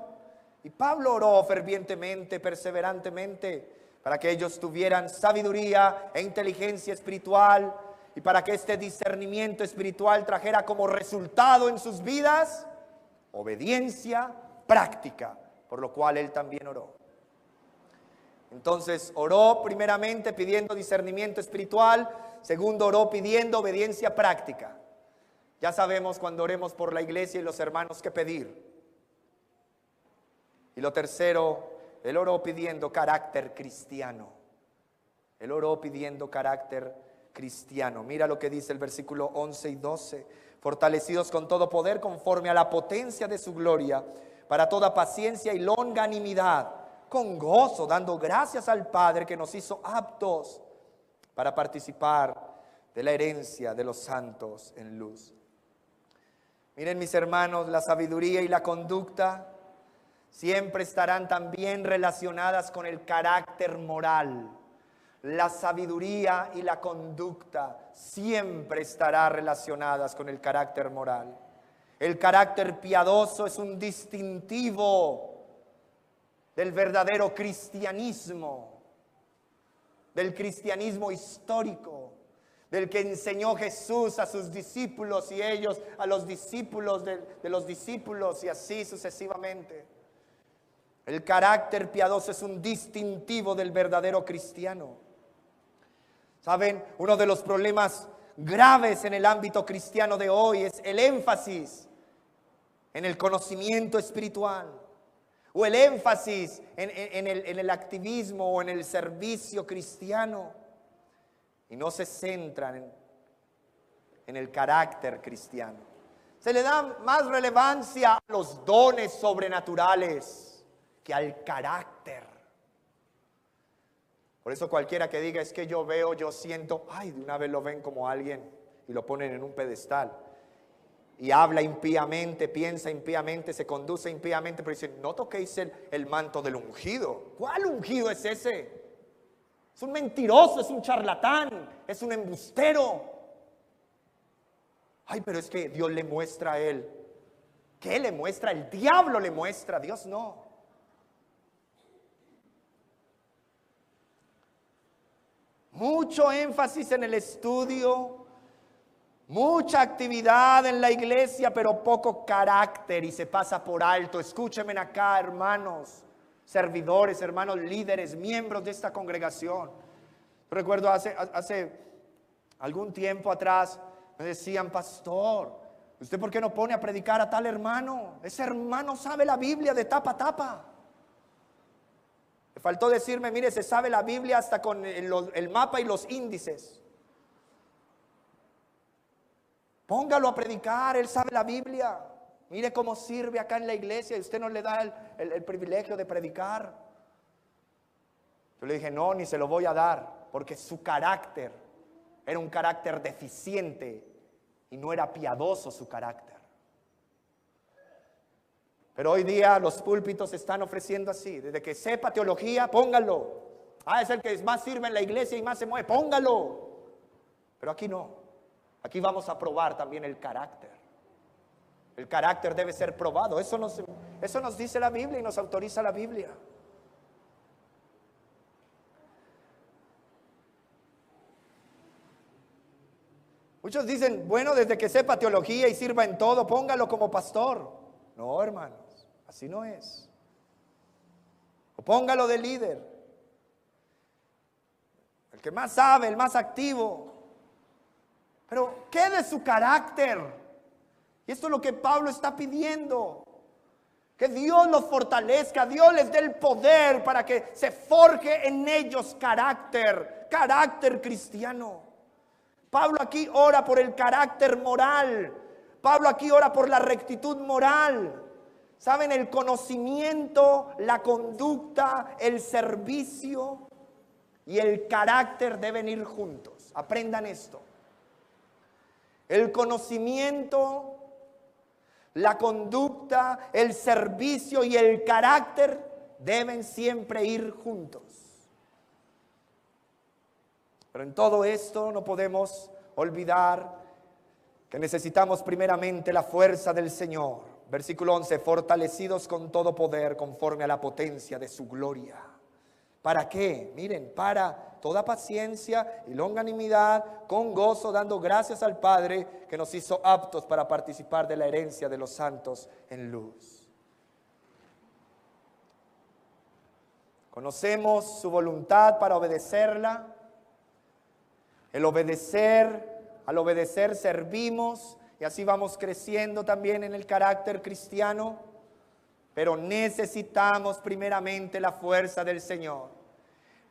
Y Pablo oró fervientemente, perseverantemente, para que ellos tuvieran sabiduría e inteligencia espiritual, y para que este discernimiento espiritual trajera como resultado en sus vidas obediencia práctica, por lo cual él también oró. Entonces oró primeramente pidiendo discernimiento espiritual. Segundo, oró pidiendo obediencia práctica. Ya sabemos cuando oremos por la iglesia y los hermanos qué pedir. Y lo tercero, él oró pidiendo carácter cristiano. Él oró pidiendo carácter cristiano. Mira lo que dice el versículo 11 y 12. Fortalecidos con todo poder conforme a la potencia de su gloria, para toda paciencia y longanimidad, con gozo, dando gracias al Padre que nos hizo aptos para participar de la herencia de los santos en luz. Miren, mis hermanos, la sabiduría y la conducta siempre estarán también relacionadas con el carácter moral. La sabiduría y la conducta siempre estarán relacionadas con el carácter moral. El carácter piadoso es un distintivo del verdadero cristianismo, del cristianismo histórico, del que enseñó Jesús a sus discípulos y ellos a los discípulos de los discípulos, y así sucesivamente. El carácter piadoso es un distintivo del verdadero cristiano. ¿Saben? Uno de los problemas graves en el ámbito cristiano de hoy es el énfasis en el conocimiento espiritual, o el énfasis en el activismo o en el servicio cristiano, y no se centran en el carácter cristiano. Se le da más relevancia a los dones sobrenaturales que al carácter. Por eso cualquiera que diga, es que yo veo, yo siento, ay, de una vez lo ven como alguien y lo ponen en un pedestal. Y habla impíamente, piensa impíamente, se conduce impíamente, pero dicen, no toquéis el manto del ungido. ¿Cuál ungido es ese? Es un mentiroso, es un charlatán, es un embustero. Ay, pero es que Dios le muestra a él. ¿Qué le muestra? El diablo le muestra, Dios no. Mucho énfasis en el estudio, mucha actividad en la iglesia, pero poco carácter, y se pasa por alto. Escúchenme acá, hermanos, servidores, hermanos líderes, miembros de esta congregación. Yo recuerdo hace algún tiempo atrás me decían: pastor, ¿usted por qué no pone a predicar a tal hermano? Ese hermano sabe la Biblia de tapa a tapa. Me faltó decirme: mire, se sabe la Biblia hasta con el mapa y los índices. Póngalo a predicar, él sabe la Biblia. Mire cómo sirve acá en la iglesia y usted no le da el privilegio de predicar. Yo le dije: no, ni se lo voy a dar, porque su carácter era un carácter deficiente y no era piadoso su carácter. Pero hoy día los púlpitos se están ofreciendo así: desde que sepa teología, póngalo. Es el que más sirve en la iglesia y más se mueve, póngalo. Pero aquí no. Aquí vamos a probar también el carácter. El carácter debe ser probado. Eso nos dice la Biblia y nos autoriza la Biblia. Muchos dicen: bueno, desde que sepa teología y sirva en todo, póngalo como pastor. No, hermanos, así no es. O póngalo de líder. El que más sabe, el más activo. Pero ¿qué de su carácter? Y esto es lo que Pablo está pidiendo. Que Dios los fortalezca, Dios les dé el poder para que se forje en ellos carácter cristiano. Pablo aquí ora por el carácter moral. Pablo aquí ora por la rectitud moral. ¿Saben? El conocimiento, la conducta, el servicio y el carácter deben ir juntos. Aprendan esto. El conocimiento, la conducta, el servicio y el carácter deben siempre ir juntos. Pero en todo esto no podemos olvidar que necesitamos primeramente la fuerza del Señor. Versículo 11: fortalecidos con todo poder conforme a la potencia de su gloria. ¿Para qué? Miren, para toda paciencia y longanimidad, con gozo, dando gracias al Padre que nos hizo aptos para participar de la herencia de los santos en luz. Conocemos su voluntad para obedecerla. Al obedecer servimos y así vamos creciendo también en el carácter cristiano. Pero necesitamos primeramente la fuerza del Señor.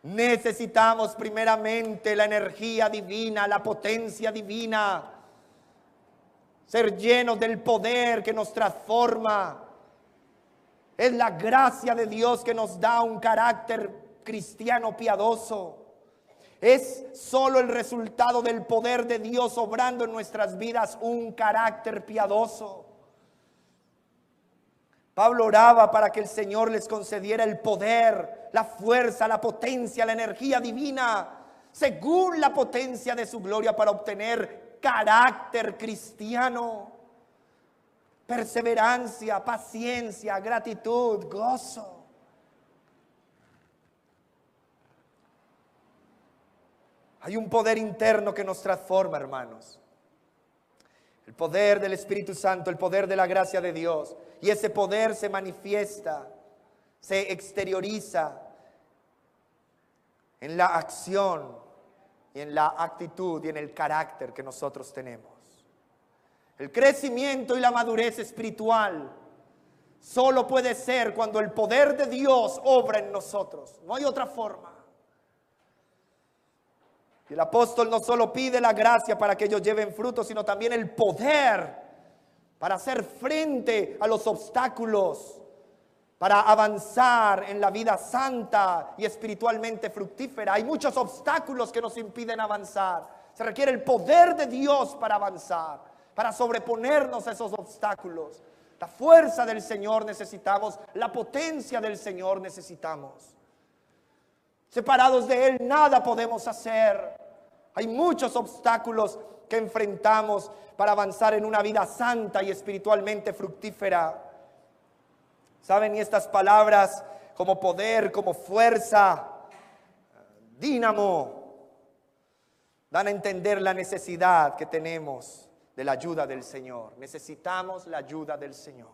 Necesitamos primeramente la energía divina, la potencia divina. Ser llenos del poder que nos transforma. Es la gracia de Dios que nos da un carácter cristiano piadoso. Es solo el resultado del poder de Dios obrando en nuestras vidas un carácter piadoso. Pablo oraba para que el Señor les concediera el poder, la fuerza, la potencia, la energía divina, según la potencia de su gloria, para obtener carácter cristiano, perseverancia, paciencia, gratitud, gozo. Hay un poder interno que nos transforma, hermanos. El poder del Espíritu Santo, el poder de la gracia de Dios. Y ese poder se manifiesta, se exterioriza en la acción y en la actitud y en el carácter que nosotros tenemos. El crecimiento y la madurez espiritual solo puede ser cuando el poder de Dios obra en nosotros. No hay otra forma. Y el apóstol no solo pide la gracia para que ellos lleven fruto, sino también el poder para hacer frente a los obstáculos, para avanzar en la vida santa y espiritualmente fructífera. Hay muchos obstáculos que nos impiden avanzar. Se requiere el poder de Dios para avanzar, para sobreponernos a esos obstáculos. La fuerza del Señor necesitamos, la potencia del Señor necesitamos. Separados de Él nada podemos hacer. Hay muchos obstáculos que enfrentamos para avanzar en una vida santa y espiritualmente fructífera. ¿Saben? Y estas palabras como poder, como fuerza, dínamo, dan a entender la necesidad que tenemos de la ayuda del Señor. Necesitamos la ayuda del Señor.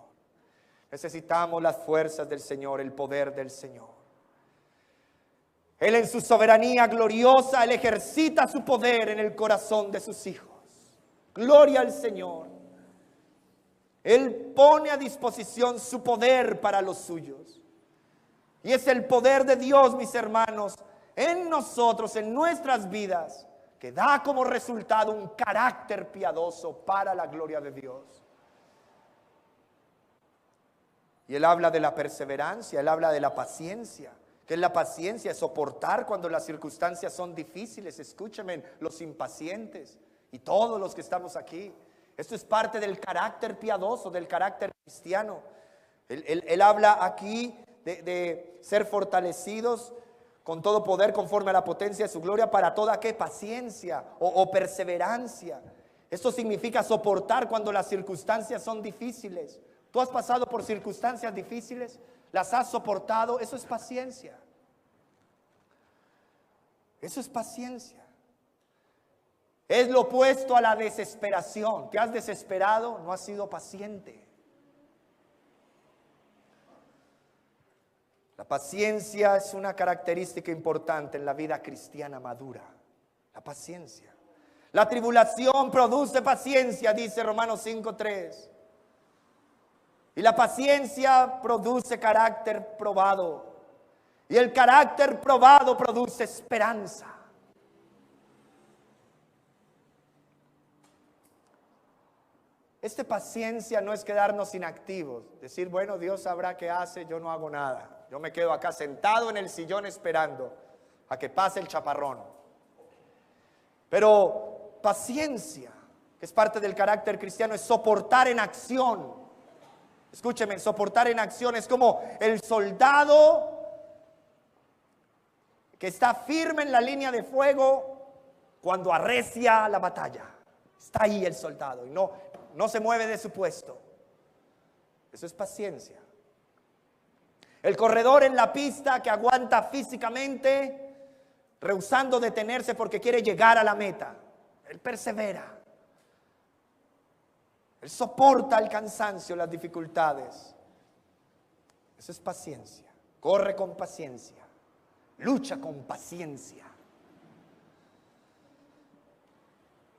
Necesitamos las fuerzas del Señor, el poder del Señor. Él en su soberanía gloriosa, Él ejercita su poder en el corazón de sus hijos. Gloria al Señor. Él pone a disposición su poder para los suyos. Y es el poder de Dios, mis hermanos, en nosotros, en nuestras vidas, que da como resultado un carácter piadoso para la gloria de Dios. Y Él habla de la perseverancia, Él habla de la paciencia. ¿Qué es la paciencia? Es soportar cuando las circunstancias son difíciles. Escúchenme, los impacientes y todos los que estamos aquí. Esto es parte del carácter piadoso, del carácter cristiano. Él habla aquí de ser fortalecidos con todo poder conforme a la potencia de su gloria para toda ¿qué? Paciencia o perseverancia. Esto significa soportar cuando las circunstancias son difíciles. ¿Tú has pasado por circunstancias difíciles? ¿Las has soportado? Eso es paciencia. Eso es paciencia. Es lo opuesto a la desesperación. ¿Te has desesperado? No has sido paciente. La paciencia es una característica importante en la vida cristiana madura. La paciencia. La tribulación produce paciencia, dice Romanos 5:3. Y la paciencia produce carácter probado. Y el carácter probado produce esperanza. Paciencia no es quedarnos inactivos. Decir, bueno, Dios sabrá qué hace, yo no hago nada. Yo me quedo acá sentado en el sillón esperando a que pase el chaparrón. Pero paciencia, que es parte del carácter cristiano, es soportar en acción. Escúcheme, soportar en acción es como el soldado que está firme en la línea de fuego cuando arrecia la batalla. Está ahí el soldado y no se mueve de su puesto. Eso es paciencia. El corredor en la pista que aguanta físicamente, rehusando detenerse porque quiere llegar a la meta. Él persevera. Él soporta el cansancio, las dificultades. Eso es paciencia. Corre con paciencia. Lucha con paciencia.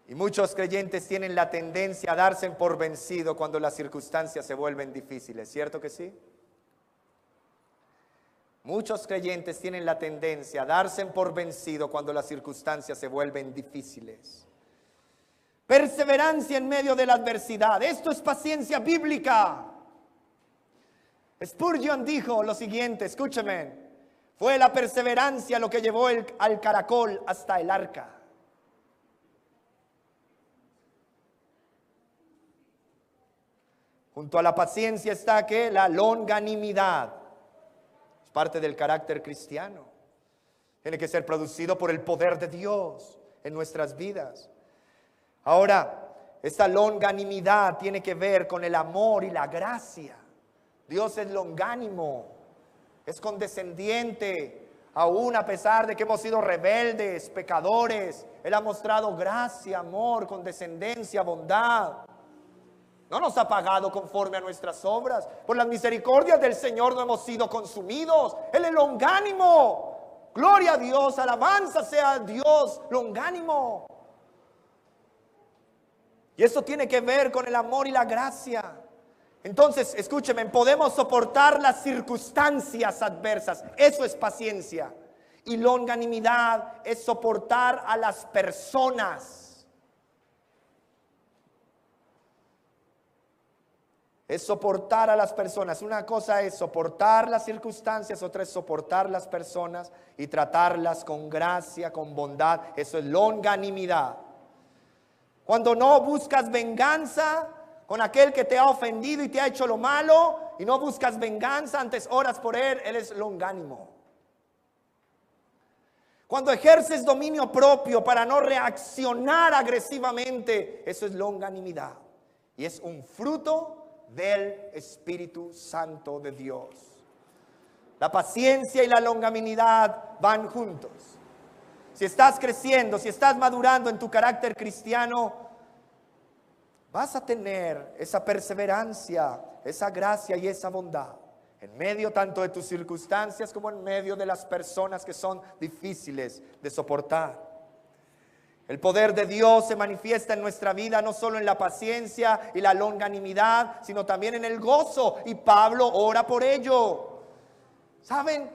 Y muchos creyentes tienen la tendencia a darse por vencido cuando las circunstancias se vuelven difíciles. ¿Cierto que sí? Muchos creyentes tienen la tendencia a darse por vencido cuando las circunstancias se vuelven difíciles. Perseverancia en medio de la adversidad. Esto es paciencia bíblica. Spurgeon dijo lo siguiente, escúcheme. Fue la perseverancia lo que llevó al caracol hasta el arca. Junto a la paciencia está ¿qué? La longanimidad. Es parte del carácter cristiano. Tiene que ser producido por el poder de Dios en nuestras vidas. Ahora, esta longanimidad tiene que ver con el amor y la gracia. Dios es longánimo, es condescendiente, aún a pesar de que hemos sido rebeldes, pecadores. Él ha mostrado gracia, amor, condescendencia, bondad. No nos ha pagado conforme a nuestras obras. Por las misericordias del Señor no hemos sido consumidos. Él es longánimo. Gloria a Dios, alabanza sea a Dios, longánimo. Y eso tiene que ver con el amor y la gracia. Entonces, escúcheme, podemos soportar las circunstancias adversas. Eso es paciencia. Y longanimidad es soportar a las personas. Es soportar a las personas. Una cosa es soportar las circunstancias, otra es soportar las personas y tratarlas con gracia, con bondad. Eso es longanimidad. Cuando no buscas venganza con aquel que te ha ofendido y te ha hecho lo malo, y no buscas venganza, antes oras por él es longánimo. Cuando ejerces dominio propio para no reaccionar agresivamente, eso es longanimidad. Y es un fruto del Espíritu Santo de Dios. La paciencia y la longanimidad van juntos. Si estás creciendo, si estás madurando en tu carácter cristiano, vas a tener esa perseverancia, esa gracia y esa bondad. En medio tanto de tus circunstancias como en medio de las personas que son difíciles de soportar. El poder de Dios se manifiesta en nuestra vida no solo en la paciencia y la longanimidad, sino también en el gozo. Y Pablo ora por ello. ¿Saben,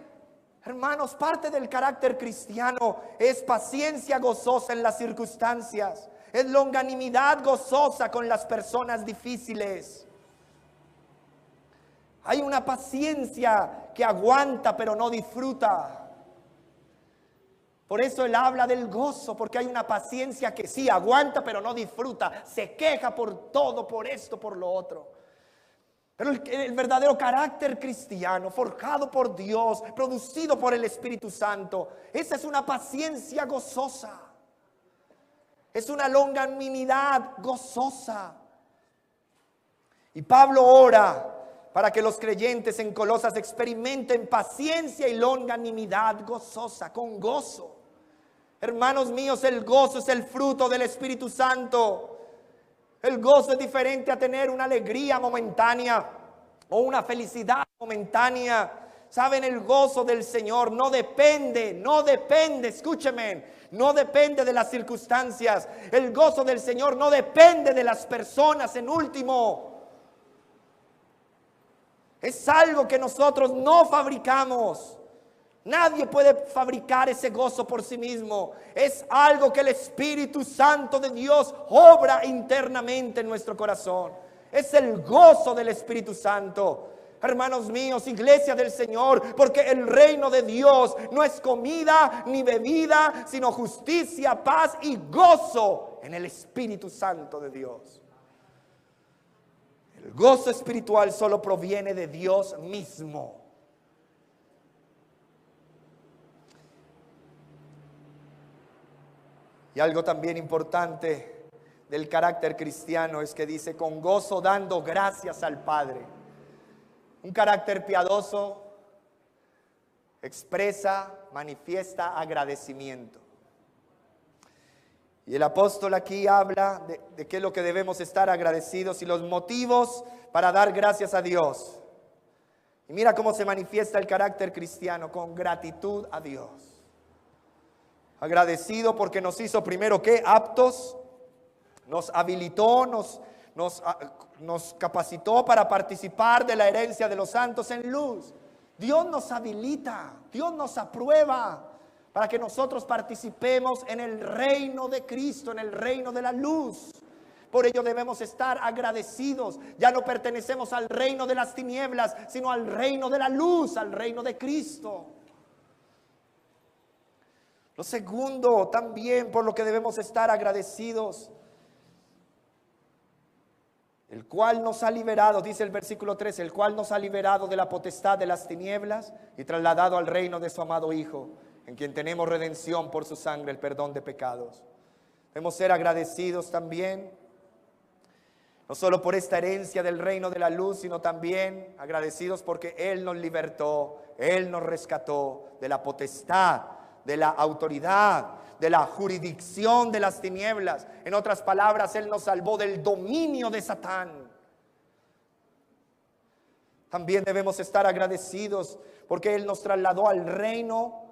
hermanos? Parte del carácter cristiano es paciencia gozosa en las circunstancias. Es longanimidad gozosa con las personas difíciles. Hay una paciencia que aguanta pero no disfruta. Por eso él habla del gozo, porque hay una paciencia que sí aguanta pero no disfruta. Se queja por todo, por esto, por lo otro. Pero el verdadero carácter cristiano, forjado por Dios, producido por el Espíritu Santo, esa es una paciencia gozosa. Es una longanimidad gozosa. Y Pablo ora para que los creyentes en Colosas experimenten paciencia y longanimidad gozosa, con gozo. Hermanos míos, el gozo es el fruto del Espíritu Santo. El gozo es diferente a tener una alegría momentánea o una felicidad momentánea. Saben, el gozo del Señor no depende, escúcheme, no depende de las circunstancias. El gozo del Señor no depende de las personas en último. Es algo que nosotros no fabricamos. Nadie puede fabricar ese gozo por sí mismo. Es algo que el Espíritu Santo de Dios obra internamente en nuestro corazón. Es el gozo del Espíritu Santo. Hermanos míos, iglesia del Señor, porque el reino de Dios no es comida ni bebida, sino justicia, paz y gozo en el Espíritu Santo de Dios. El gozo espiritual solo proviene de Dios mismo. Y algo también importante del carácter cristiano es que dice, con gozo dando gracias al Padre. Un carácter piadoso expresa, manifiesta agradecimiento. Y el apóstol aquí habla de qué es lo que debemos estar agradecidos y los motivos para dar gracias a Dios. Y mira cómo se manifiesta el carácter cristiano, con gratitud a Dios. Agradecido porque nos hizo primero ¿qué? Aptos, nos habilitó, nos capacitó para participar de la herencia de los santos en luz. Dios nos habilita, Dios nos aprueba para que nosotros participemos en el reino de Cristo, en el reino de la luz. Por ello debemos estar agradecidos. Ya no pertenecemos al reino de las tinieblas, sino al reino de la luz, al reino de Cristo. Lo segundo también por lo que debemos estar agradecidos, el cual nos ha liberado, dice el versículo 13, el cual nos ha liberado de la potestad de las tinieblas y trasladado al reino de su amado Hijo, en quien tenemos redención por su sangre, el perdón de pecados. Debemos ser agradecidos también, no solo por esta herencia del reino de la luz, sino también agradecidos porque Él nos libertó, Él nos rescató de la potestad, de la autoridad, de la jurisdicción de las tinieblas. En otras palabras, Él nos salvó del dominio de Satán. También debemos estar agradecidos porque Él nos trasladó al reino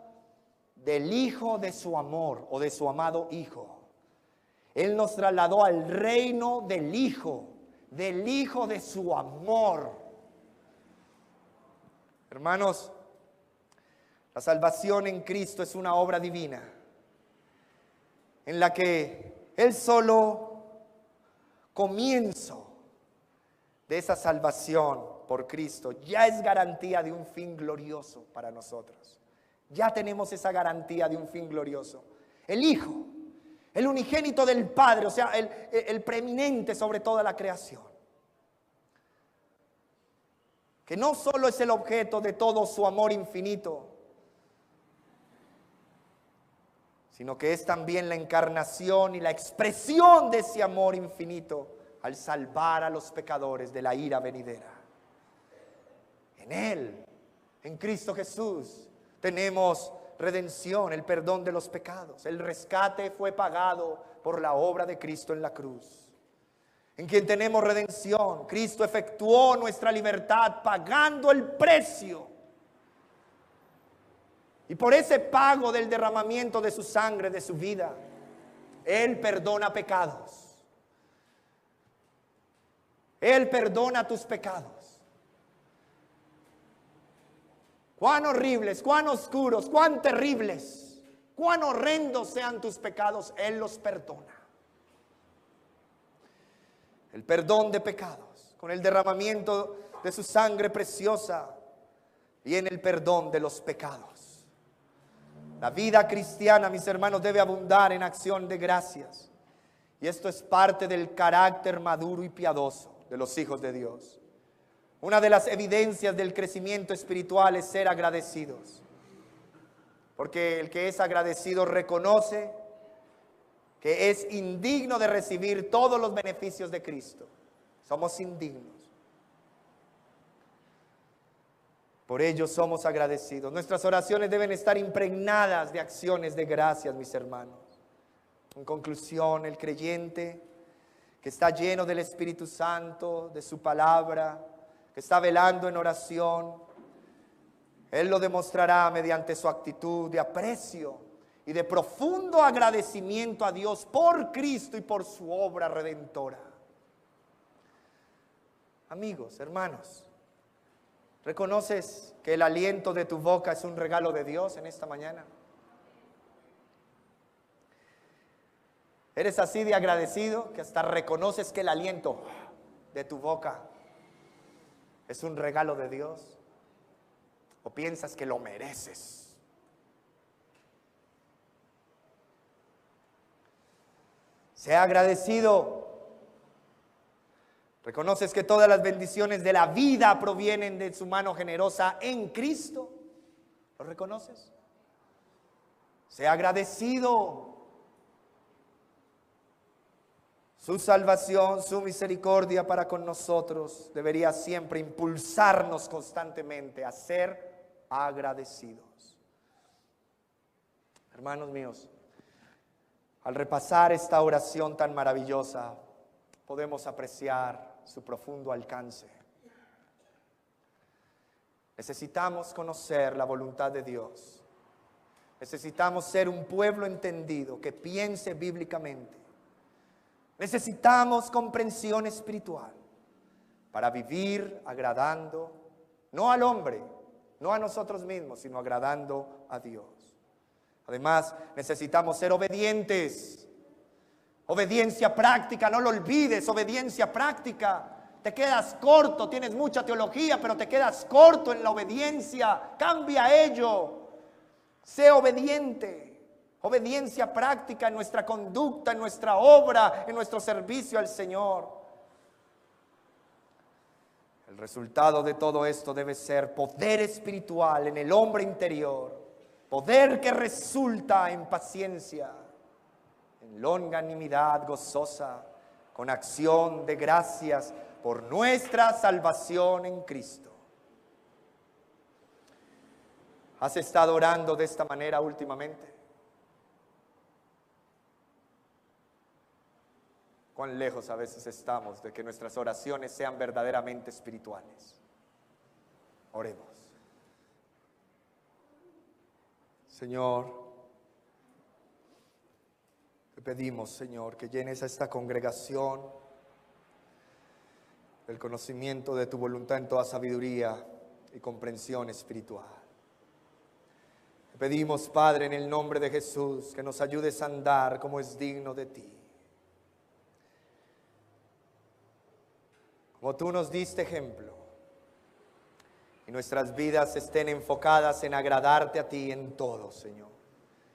del Hijo de su amor o de su amado Hijo. Él nos trasladó al reino del Hijo de su amor. Hermanos, la salvación en Cristo es una obra divina en la que el solo comienzo de esa salvación por Cristo ya es garantía de un fin glorioso para nosotros. Ya tenemos esa garantía de un fin glorioso. El Hijo, el unigénito del Padre, o sea, el preeminente sobre toda la creación, que no solo es el objeto de todo su amor infinito, sino que es también la encarnación y la expresión de ese amor infinito al salvar a los pecadores de la ira venidera. En Él, en Cristo Jesús, tenemos redención, el perdón de los pecados. El rescate fue pagado por la obra de Cristo en la cruz. en quien tenemos redención. Cristo efectuó nuestra libertad pagando el precio. Y por ese pago del derramamiento de su sangre, de su vida, Él perdona pecados. Él perdona tus pecados. Cuán horribles, cuán oscuros, cuán terribles, cuán horrendos sean tus pecados, Él los perdona. El perdón de pecados, con el derramamiento de su sangre preciosa, viene el perdón de los pecados. La vida cristiana, mis hermanos, debe abundar en acción de gracias. Y esto es parte del carácter maduro y piadoso de los hijos de Dios. Una de las evidencias del crecimiento espiritual es ser agradecidos. Porque el que es agradecido reconoce que es indigno de recibir todos los beneficios de Cristo. Somos indignos. Por ello somos agradecidos. Nuestras oraciones deben estar impregnadas de acciones de gracias, mis hermanos. En conclusión, el creyente que está lleno del Espíritu Santo, de su palabra, que está velando en oración, Él lo demostrará mediante su actitud de aprecio y de profundo agradecimiento a Dios por Cristo y por su obra redentora. Amigos, hermanos, ¿reconoces que el aliento de tu boca es un regalo de Dios en esta mañana? ¿Eres así de agradecido que hasta reconoces que el aliento de tu boca es un regalo de Dios? ¿O piensas que lo mereces? Sea agradecido. ¿Reconoces que todas las bendiciones de la vida provienen de su mano generosa en Cristo? ¿Lo reconoces? Sea agradecido. Su salvación, su misericordia para con nosotros debería siempre impulsarnos constantemente a ser agradecidos. Hermanos míos, al repasar esta oración tan maravillosa, podemos apreciar su profundo alcance. Necesitamos conocer la voluntad de Dios. Necesitamos ser un pueblo entendido que piense bíblicamente. Necesitamos comprensión espiritual para vivir agradando, no al hombre, no a nosotros mismos, sino agradando a Dios. Además, necesitamos ser obedientes. Obediencia práctica, no lo olvides, obediencia práctica. Te quedas corto, tienes mucha teología, pero te quedas corto en la obediencia. Cambia ello. Sé obediente. Obediencia práctica en nuestra conducta, en nuestra obra, en nuestro servicio al Señor. El resultado de todo esto debe ser poder espiritual en el hombre interior. Poder que resulta en paciencia, en longanimidad gozosa, con acción de gracias por nuestra salvación en Cristo. ¿Has estado orando de esta manera últimamente? Cuán lejos a veces estamos de que nuestras oraciones sean verdaderamente espirituales. Oremos. Señor, te pedimos, Señor, que llenes a esta congregación del conocimiento de tu voluntad en toda sabiduría y comprensión espiritual. Te pedimos, Padre, en el nombre de Jesús, que nos ayudes a andar como es digno de ti. Como tú nos diste ejemplo, y nuestras vidas estén enfocadas en agradarte a ti en todo, Señor.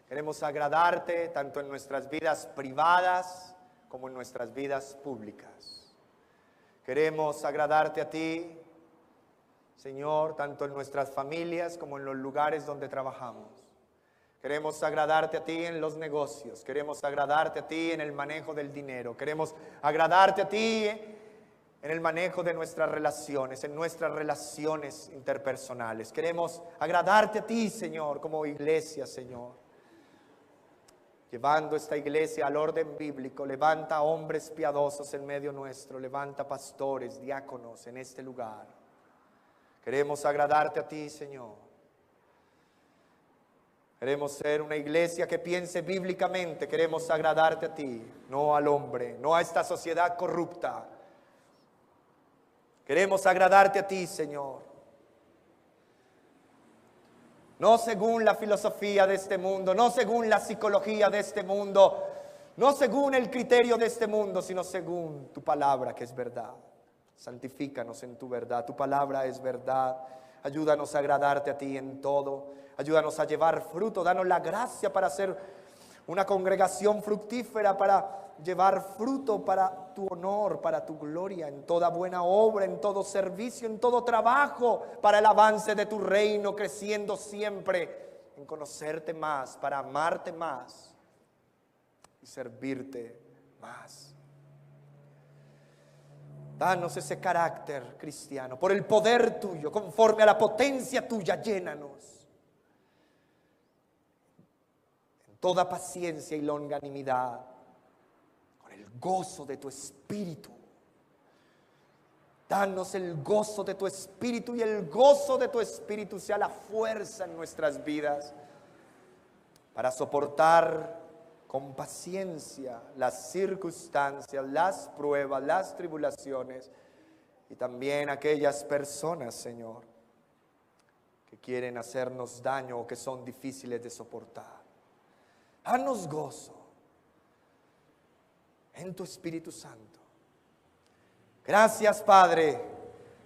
Queremos agradarte tanto en nuestras vidas privadas como en nuestras vidas públicas. Queremos agradarte a ti, Señor, tanto en nuestras familias como en los lugares donde trabajamos. Queremos agradarte a ti en los negocios. Queremos agradarte a ti en el manejo del dinero. Queremos agradarte a ti en el manejo de nuestras relaciones, en nuestras relaciones interpersonales. Queremos agradarte a ti, Señor, como iglesia, Señor. llevando esta iglesia al orden bíblico. Levanta hombres piadosos en medio nuestro, levanta pastores, diáconos en este lugar. Queremos agradarte a ti, Señor. Queremos ser una iglesia que piense bíblicamente, queremos agradarte a ti, no al hombre, no a esta sociedad corrupta. Queremos agradarte a ti, Señor. No según la filosofía de este mundo, no según la psicología de este mundo, no según el criterio de este mundo, sino según tu palabra, que es verdad. Santifícanos en tu verdad, tu palabra es verdad. Ayúdanos a agradarte a ti en todo. Ayúdanos a llevar fruto, danos la gracia para ser una congregación fructífera, para llevar fruto para tu honor, para tu gloria, en toda buena obra, en todo servicio, en todo trabajo, para el avance de tu reino, creciendo siempre en conocerte más, para amarte más y servirte más. Danos ese carácter cristiano, por el poder tuyo, conforme a la potencia tuya, llénanos. Toda paciencia y longanimidad, con el gozo de tu Espíritu. Danos el gozo de tu Espíritu, y el gozo de tu Espíritu sea la fuerza en nuestras vidas para soportar con paciencia las circunstancias, las pruebas, las tribulaciones, y también aquellas personas, Señor, que quieren hacernos daño o que son difíciles de soportar. Danos gozo en tu Espíritu Santo. Gracias, Padre,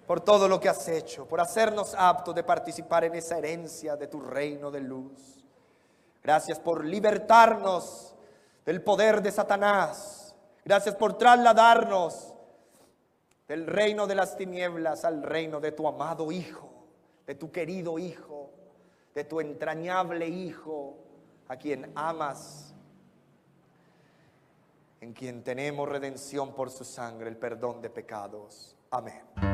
por todo lo que has hecho, por hacernos aptos de participar en esa herencia de tu reino de luz. Gracias por libertarnos del poder de Satanás. Gracias por trasladarnos del reino de las tinieblas al reino de tu amado Hijo, de tu querido Hijo, de tu entrañable Hijo, a quien amas, en quien tenemos redención por su sangre, el perdón de pecados. Amén.